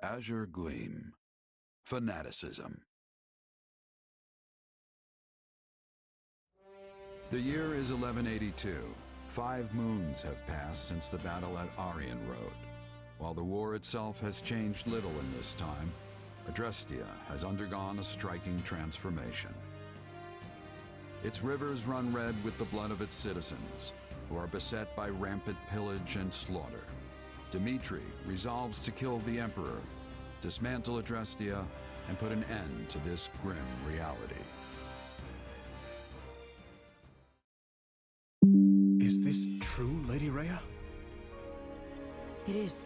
Azure gleam. Fanaticism. The year is 1182. 5 moons have passed since the battle at Aryan Road. While the war itself has changed little in this time, Adrestia has undergone a striking transformation. Its rivers run red with the blood of its citizens, who are beset by rampant pillage and slaughter. Dmitri resolves to kill the Emperor, dismantle Adrestia, and put an end to this grim reality. Is this true, Lady Rhea? It is.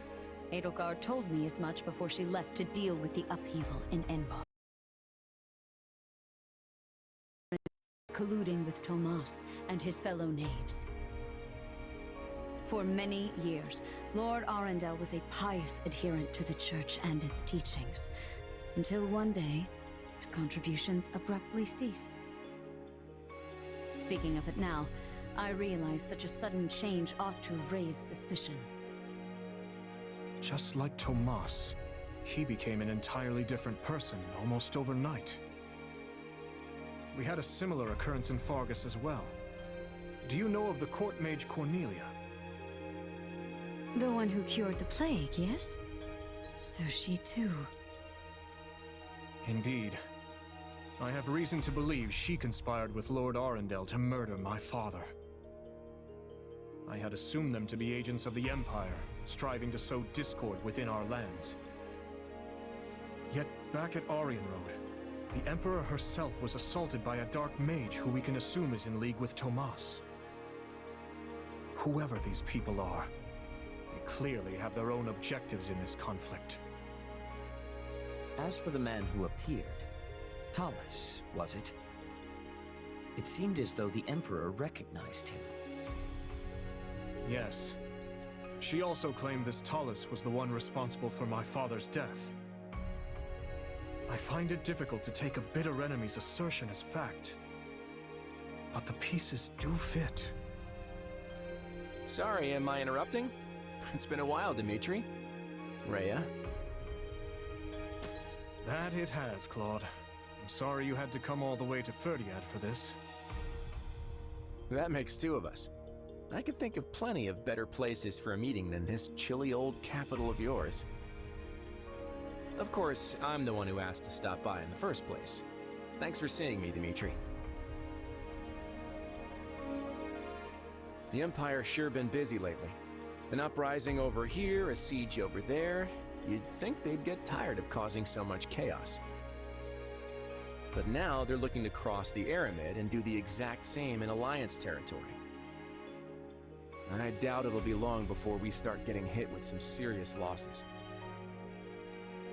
Edelgard told me as much before she left to deal with the upheaval in Enbar. Colluding with Tomas and his fellow knaves. For many years, Lord Arundel was a pious adherent to the Church and its teachings, until one day, his contributions abruptly ceased. Speaking of it now, I realize such a sudden change ought to have raised suspicion. Just like Tomas, he became an entirely different person almost overnight. We had a similar occurrence in Fargus as well. Do you know of the court mage Cornelia? The one who cured the plague, yes? So she too. Indeed. I have reason to believe she conspired with Lord Arundel to murder my father. I had assumed them to be agents of the Empire, striving to sow discord within our lands. Yet, back at Aryan Road, the Emperor herself was assaulted by a dark mage who we can assume is in league with Tomas. Whoever these people are, they clearly have their own objectives in this conflict. As for the man who appeared, Thomas, was it? It seemed as though the Emperor recognized him. Yes. She also claimed this Talus was the one responsible for my father's death. I find it difficult to take a bitter enemy's assertion as fact. But the pieces do fit. Sorry, am I interrupting? It's been a while, Dmitri. Rhea? That it has, Claude. I'm sorry you had to come all the way to Ferdiad for this. That makes 2 of us. I can think of plenty of better places for a meeting than this chilly old capital of yours. Of course, I'm the one who asked to stop by in the first place. Thanks for seeing me, Dmitri. The Empire's sure been busy lately. An uprising over here, a siege over there. You'd think they'd get tired of causing so much chaos. But now they're looking to cross the Aramid and do the exact same in Alliance territory. I doubt it'll be long before we start getting hit with some serious losses.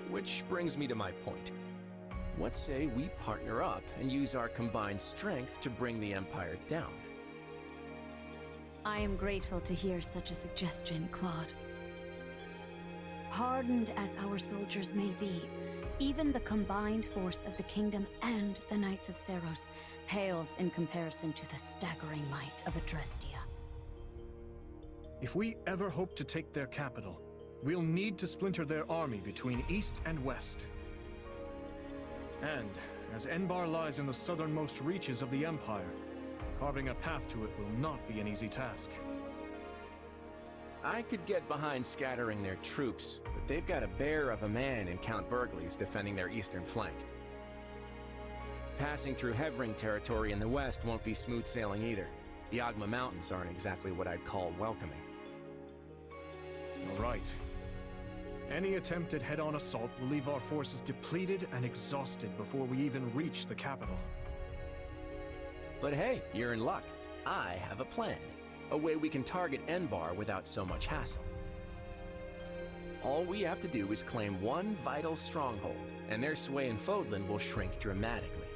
Which brings me to my point. What say we partner up and use our combined strength to bring the Empire down? I am grateful to hear such a suggestion, Claude. Hardened as our soldiers may be, even the combined force of the Kingdom and the Knights of Seros pales in comparison to the staggering might of Adrestia. If we ever hope to take their capital, we'll need to splinter their army between east and west. And, as Enbar lies in the southernmost reaches of the Empire, carving a path to it will not be an easy task. I could get behind scattering their troops, but they've got a bear of a man in Count Burgley's defending their eastern flank. Passing through Hevring territory in the west won't be smooth sailing either. The Ogma Mountains aren't exactly what I'd call welcoming. All right. Any attempt at head-on assault will leave our forces depleted and exhausted before we even reach the capital. But hey, you're in luck. I have a plan. A way we can target Enbar without so much hassle. All we have to do is claim one vital stronghold, and their sway in Fodlan will shrink dramatically.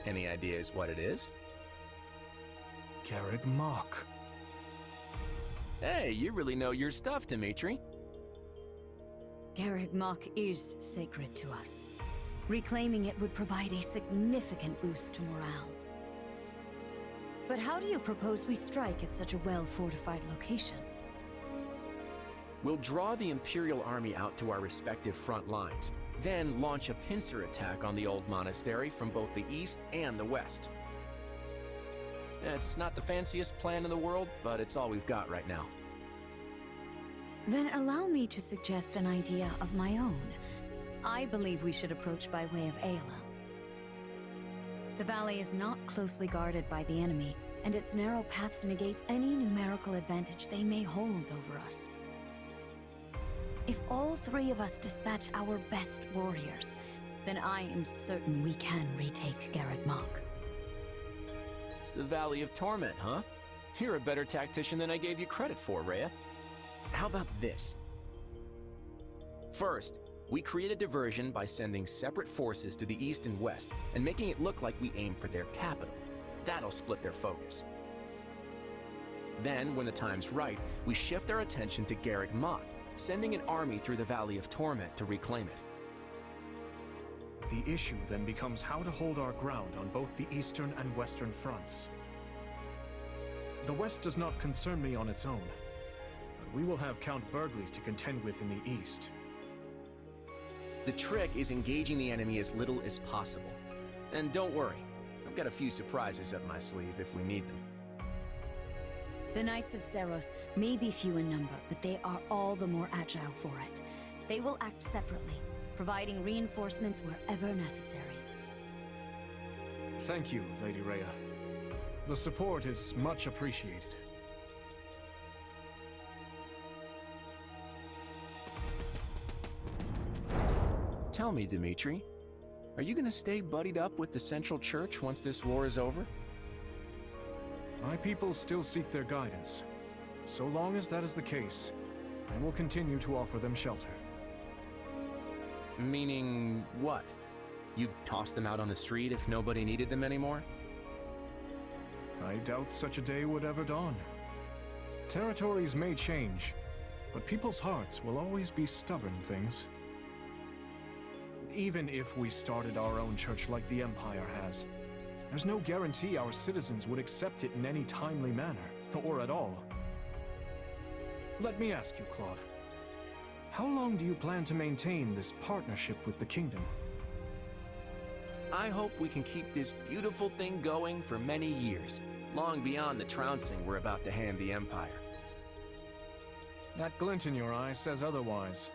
Any ideas what it is? Garreg Mach. Hey, you really know your stuff, Dmitri. Garreg Mach is sacred to us. Reclaiming it would provide a significant boost to morale. But how do you propose we strike at such a well-fortified location? We'll draw the Imperial army out to our respective front lines, then launch a pincer attack on the old monastery from both the east and the west. It's not the fanciest plan in the world, but it's all we've got right now. Then allow me to suggest an idea of my own. I believe we should approach by way of Ayla. The valley is not closely guarded by the enemy, and its narrow paths negate any numerical advantage they may hold over us. If all three of us dispatch our best warriors, then I am certain we can retake Garreg Mach. The Valley of Torment, huh? You're a better tactician than I gave you credit for, Rhea. How about this? First, we create a diversion by sending separate forces to the east and west and making it look like we aim for their capital. That'll split their focus. Then, when the time's right, we shift our attention to Garreg Mach, sending an army through the Valley of Torment to reclaim it. The issue then becomes how to hold our ground on both the eastern and western fronts. The west does not concern me on its own, but we will have Count Burgleys to contend with in the east. The trick is engaging the enemy as little as possible. And don't worry, I've got a few surprises up my sleeve if we need them. The Knights of Seros may be few in number, but they are all the more agile for it. They will act separately, providing reinforcements wherever necessary. Thank you, Lady Rhea. The support is much appreciated. Tell me, Dimitri, are you gonna stay buddied up with the Central Church once this war is over? My people still seek their guidance. So long as that is the case, I will continue to offer them shelter. Meaning what? You'd toss them out on the street if nobody needed them anymore? I doubt such a day would ever dawn. Territories may change, but people's hearts will always be stubborn things. Even if we started our own church like the Empire has, there's no guarantee our citizens would accept it in any timely manner, or at all. Let me ask you, Claude. How long do you plan to maintain this partnership with the Kingdom? I hope we can keep this beautiful thing going for many years, long beyond the trouncing we're about to hand the Empire. That glint in your eye says otherwise.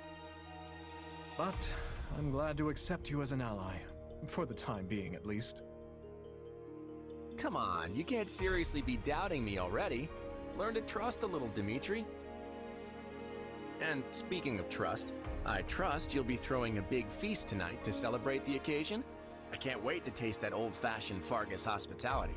But I'm glad to accept you as an ally, for the time being at least. Come on, you can't seriously be doubting me already. Learn to trust a little, Dimitri. And speaking of trust, I trust you'll be throwing a big feast tonight to celebrate the occasion. I can't wait to taste that old-fashioned Fargus hospitality.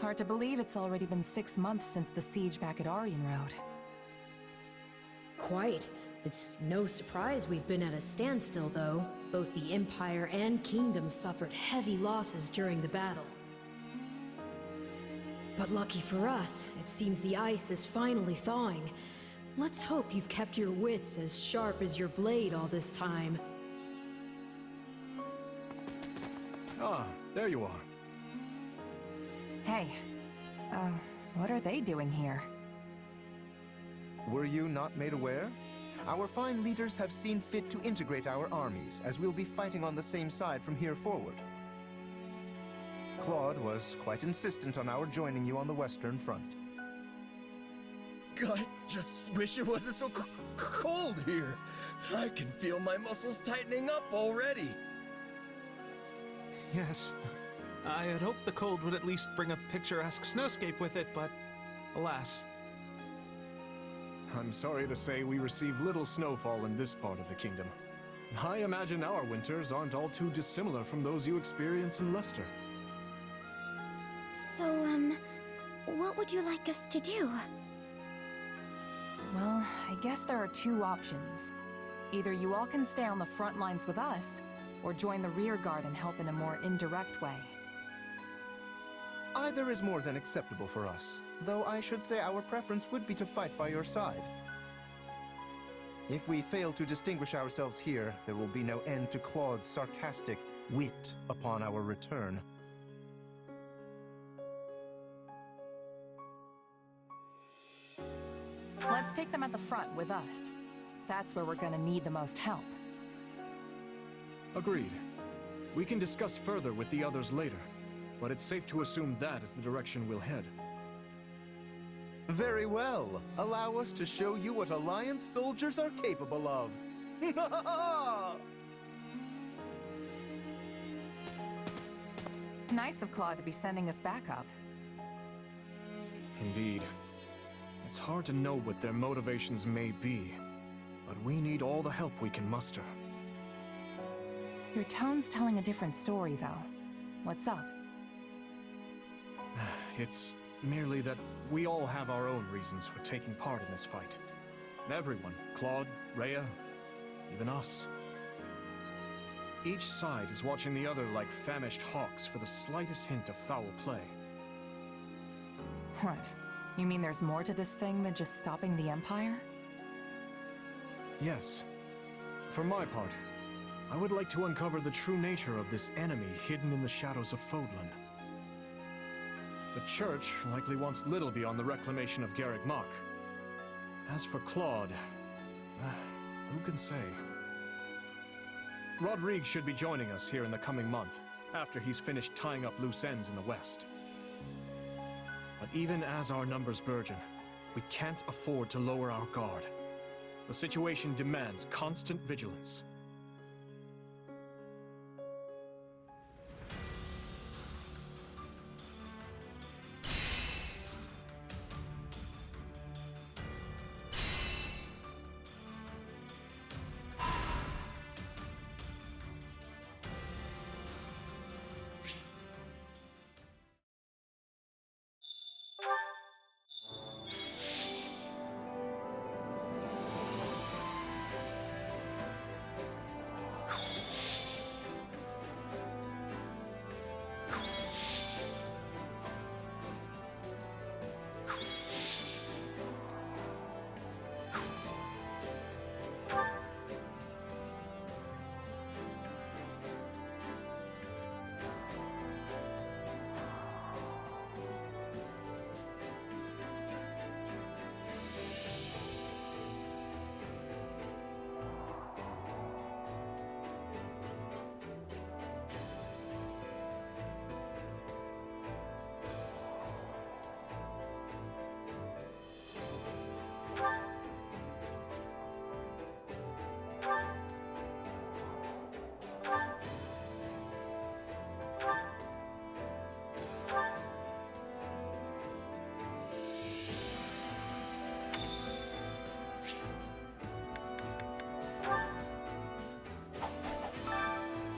Hard to believe it's already been 6 months since the siege back at Aryan Road. Quite. It's no surprise we've been at a standstill, though. Both the Empire and Kingdom suffered heavy losses during the battle. But lucky for us, it seems the ice is finally thawing. Let's hope you've kept your wits as sharp as your blade all this time. Ah, there you are. Hey, what are they doing here? Were you not made aware? Our fine leaders have seen fit to integrate our armies, as we'll be fighting on the same side from here forward. Claude was quite insistent on our joining you on the Western Front. I just wish it wasn't so cold here. I can feel my muscles tightening up already. Yes. I had hoped the cold would at least bring a picturesque snowscape with it, but alas. I'm sorry to say we receive little snowfall in this part of the kingdom. I imagine our winters aren't all too dissimilar from those you experience in Leicester. So, what would you like us to do? Well, I guess there are two options. Either you all can stay on the front lines with us, or join the rear guard and help in a more indirect way. Either is more than acceptable for us, though I should say our preference would be to fight by your side. If we fail to distinguish ourselves here, there will be no end to Claude's sarcastic wit upon our return. Let's take them at the front with us. That's where we're gonna need the most help. Agreed. We can discuss further with the others later, but it's safe to assume that is the direction we'll head. Very well. Allow us to show you what Alliance soldiers are capable of. Nice of Claude to be sending us back up. Indeed. It's hard to know what their motivations may be, but we need all the help we can muster. Your tone's telling a different story, though. What's up? It's merely that we all have our own reasons for taking part in this fight. Everyone, Claude, Rhea, even us. Each side is watching the other like famished hawks for the slightest hint of foul play. What? You mean there's more to this thing than just stopping the Empire? Yes. For my part, I would like to uncover the true nature of this enemy hidden in the shadows of Fodlan. The Church likely wants little beyond the reclamation of Garreg Mach. As for Claude, who can say? Rodrigue should be joining us here in the coming month, after he's finished tying up loose ends in the West. But even as our numbers burgeon, we can't afford to lower our guard. The situation demands constant vigilance.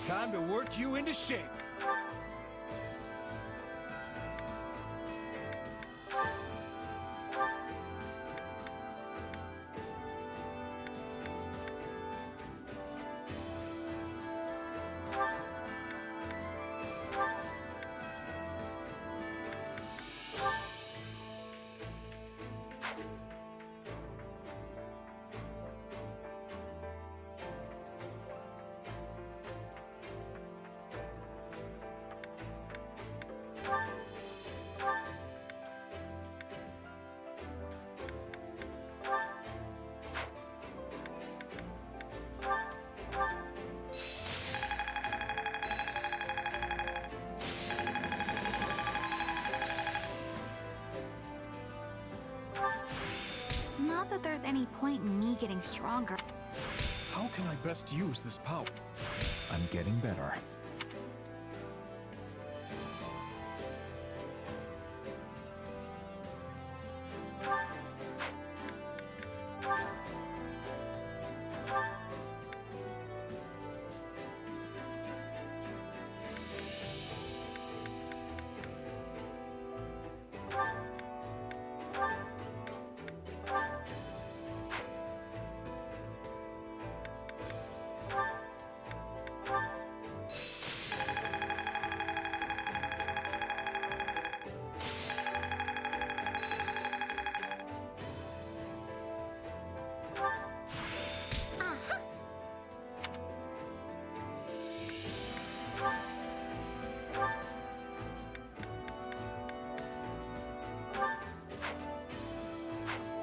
Time to work you into shape. Not that there's any point in me getting stronger. How can I best use this power? I'm getting better.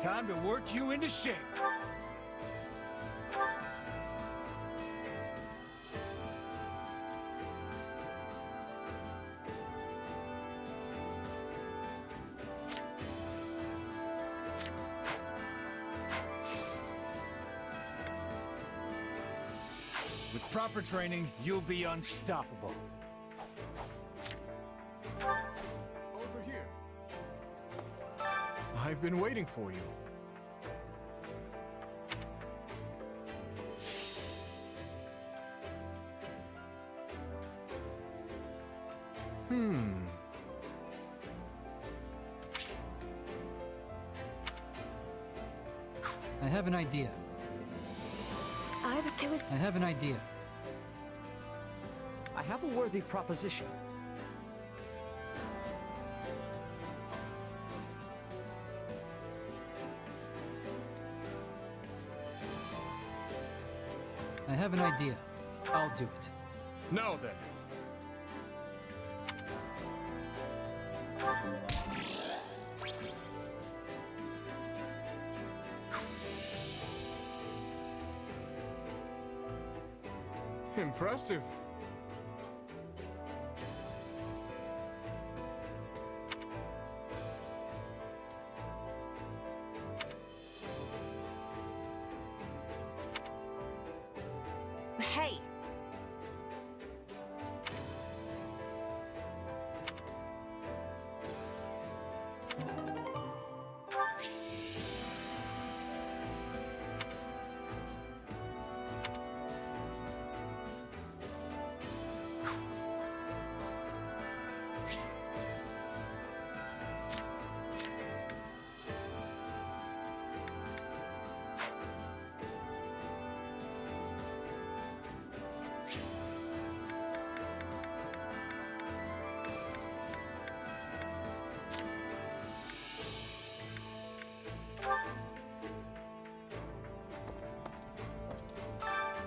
Time to work you into shape. With proper training, you'll be unstoppable. Over here. I've been waiting for you. I have an idea. I have an idea. I have a worthy proposition. I have an idea. I'll do it. Now then. Impressive. Hey!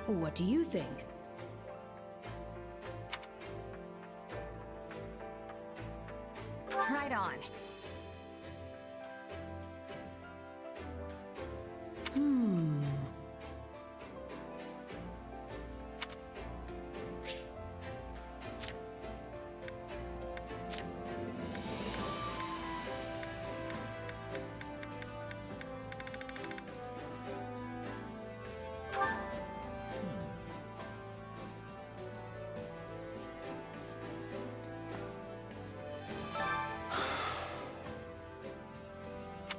What do you think? Right on.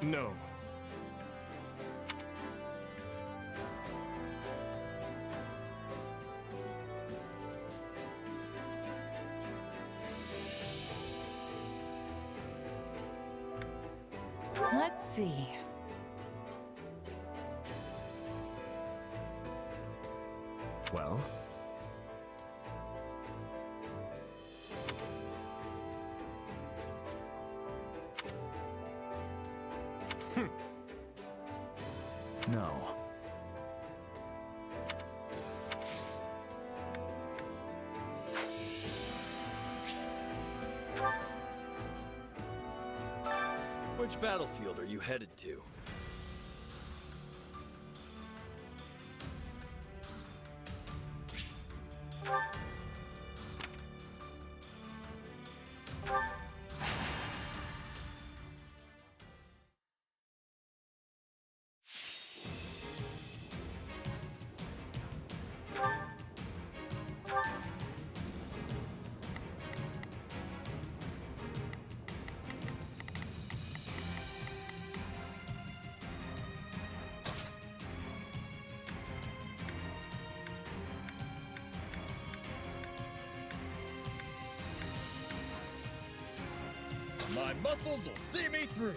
No. Let's see. Well? No. Which battlefield are you headed to? My muscles will see me through.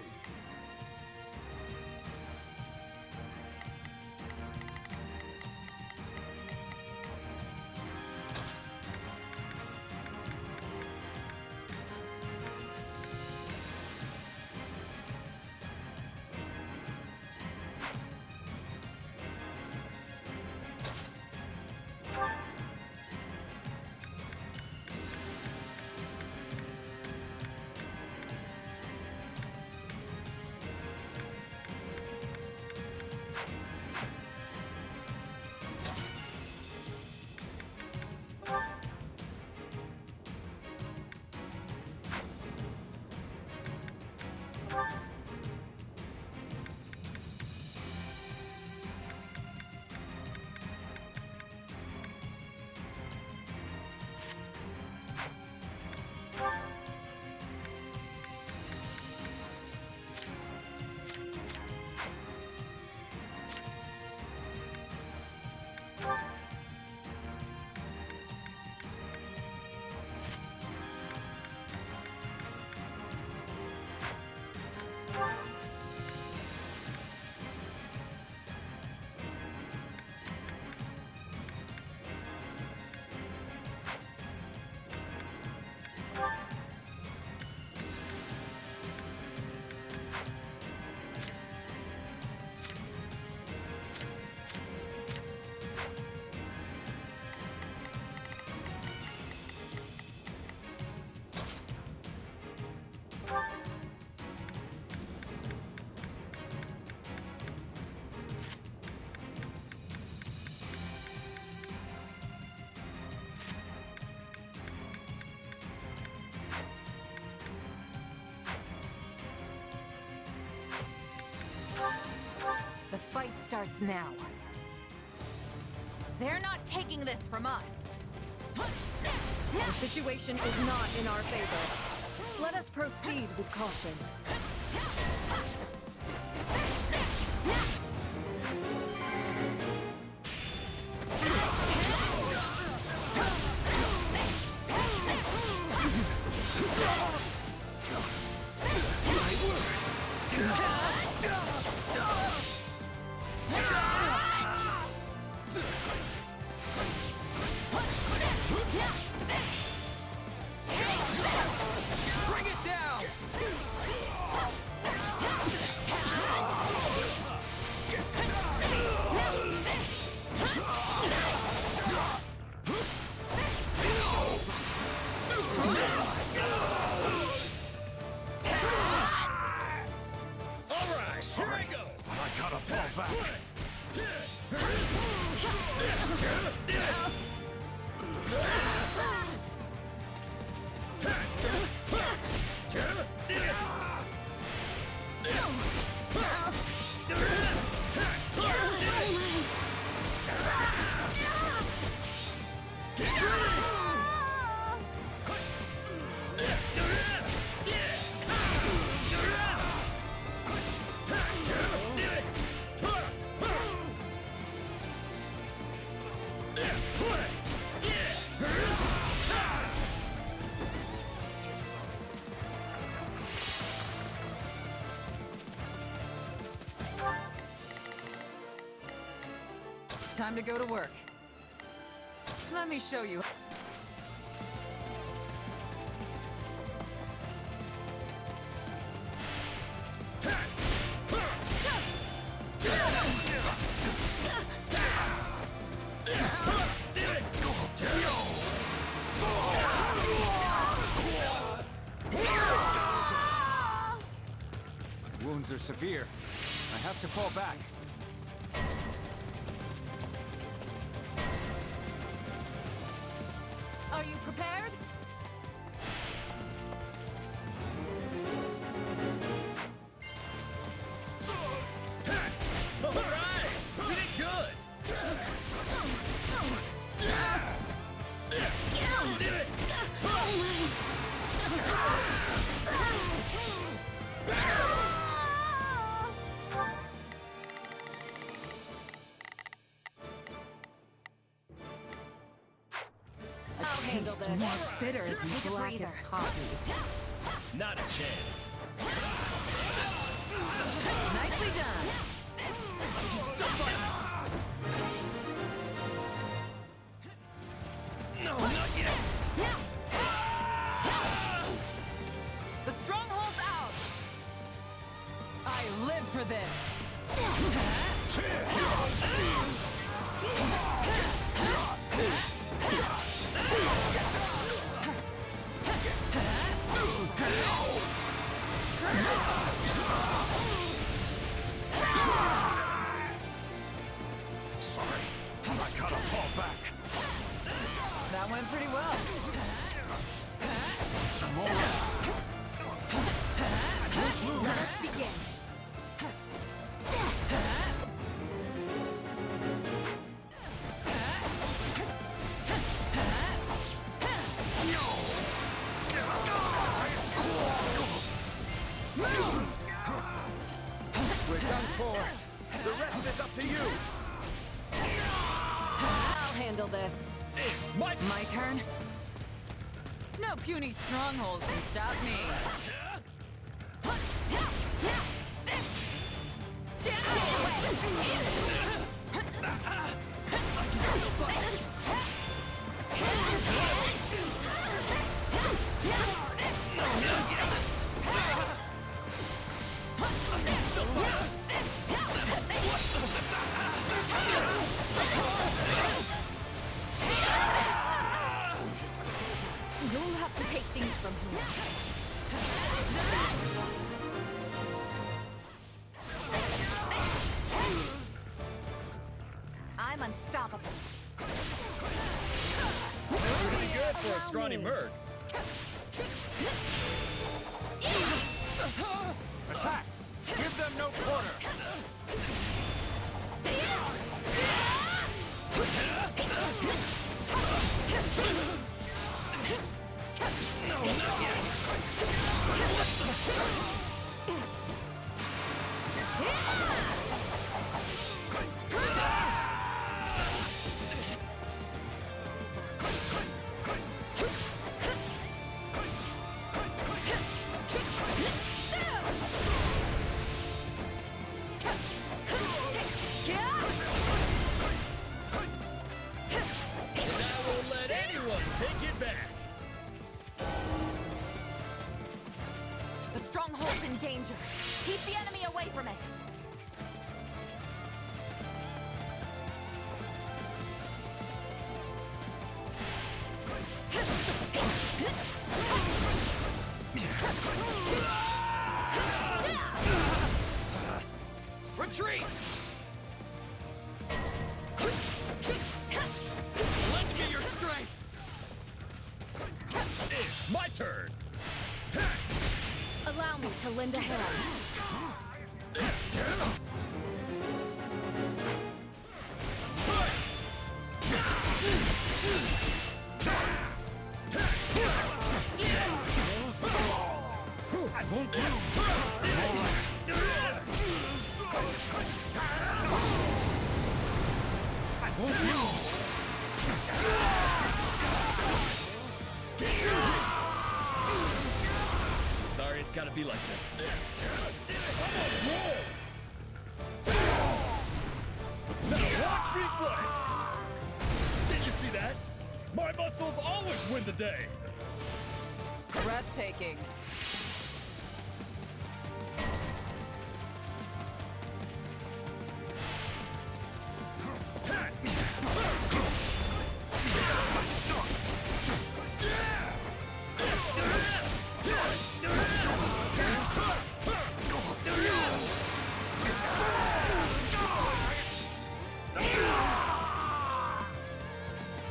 starts now. They're not taking this from us. The situation is not in our favor. Let us proceed with caution. Bring it down! Alright, here I go! I gotta fall back. Time to go to work. Let me show you. Wounds are severe. I have to fall back. Are you prepared? Alright! You did good! I'll handle this. More bitter than Take a black as breather. coffee. Not a chance. Nicely done. No, not yet! The stronghold's out. I live for this. Sorry, I gotta fall back. That went pretty well. I'm all right. Let us begin. We're done for. The rest is up to you. I'll handle this. It's my turn? No puny strongholds can stop me. Stand in the way! You'll have to take things from here. I'm unstoppable. pretty good for a scrawny merc. Attack! Give them no quarter! The stronghold's in danger. Keep the enemy away from it. Retreat! Lend me your strength! It's my turn! Allow me to lend a hand. I won't lose! I won't lose! Sorry, it's gotta be like this. Now watch me flex! Did you see that? My muscles always win the day! Breathtaking.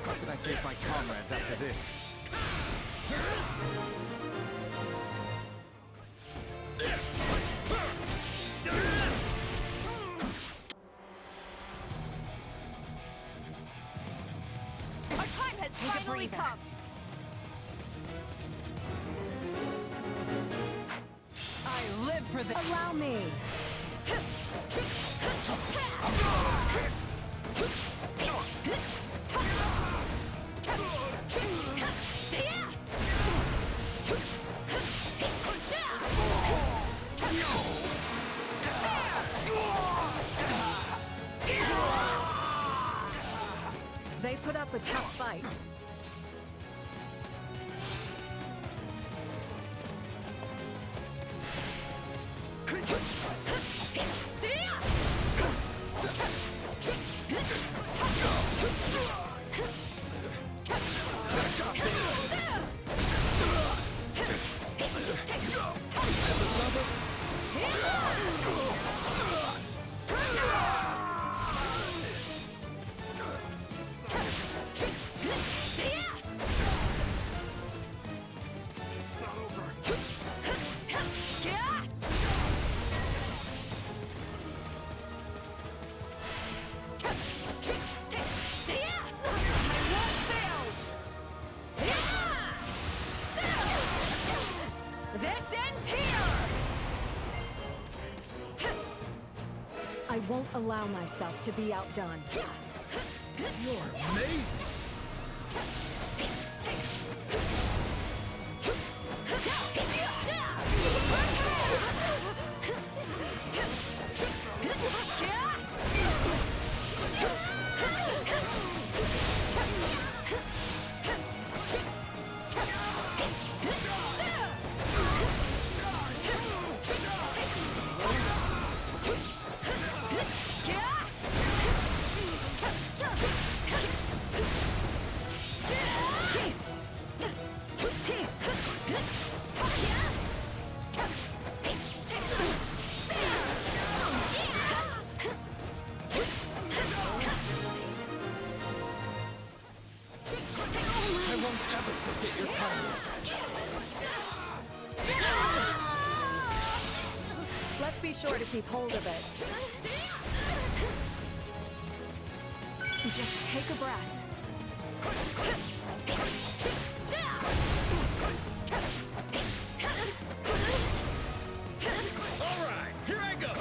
How can I face my comrades after this? Our time has finally come. I live for this. Allow me. They put up a tough fight. This ends here! I won't allow myself to be outdone. You're amazing! I won't ever forget your kindness. Let's be sure to keep hold of it. Just take a breath. All right, here I go!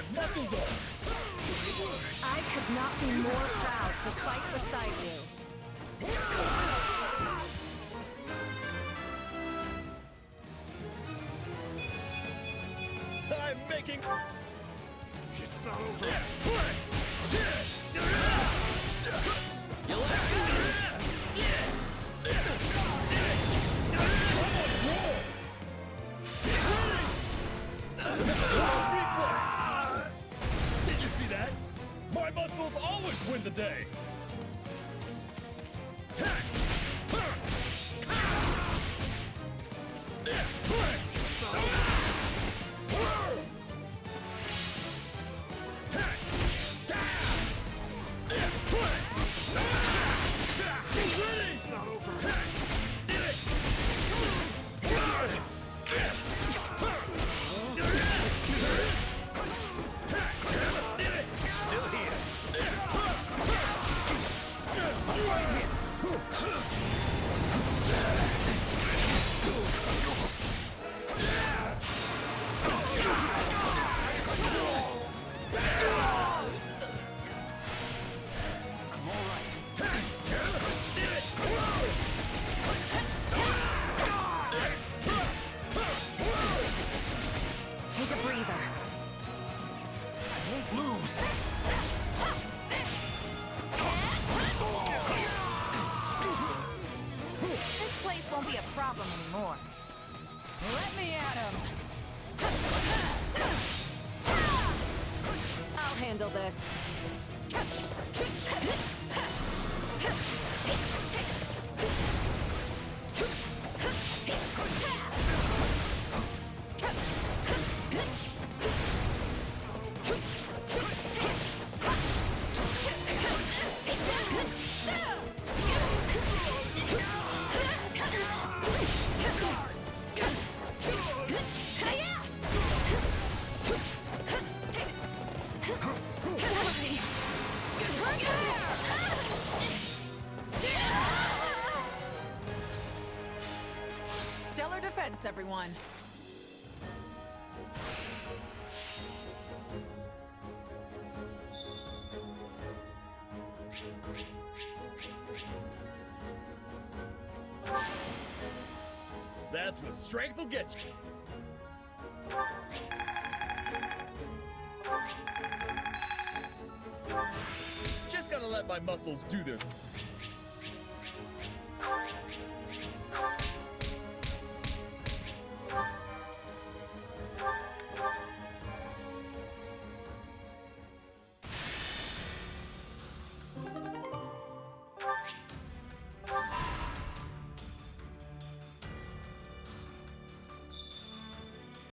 my muscles off! I could not be more proud to fight beside you. I'm making... It's not over. You like it? Reflex! Did you see that? My muscles always win the day! It's not over. Still here. I'm all right. Take a breather. I won't lose. This place won't be a problem anymore. Let me at him! I'll handle this. Stellar defense, everyone. That's what strength will get you. Just gotta let my muscles do their...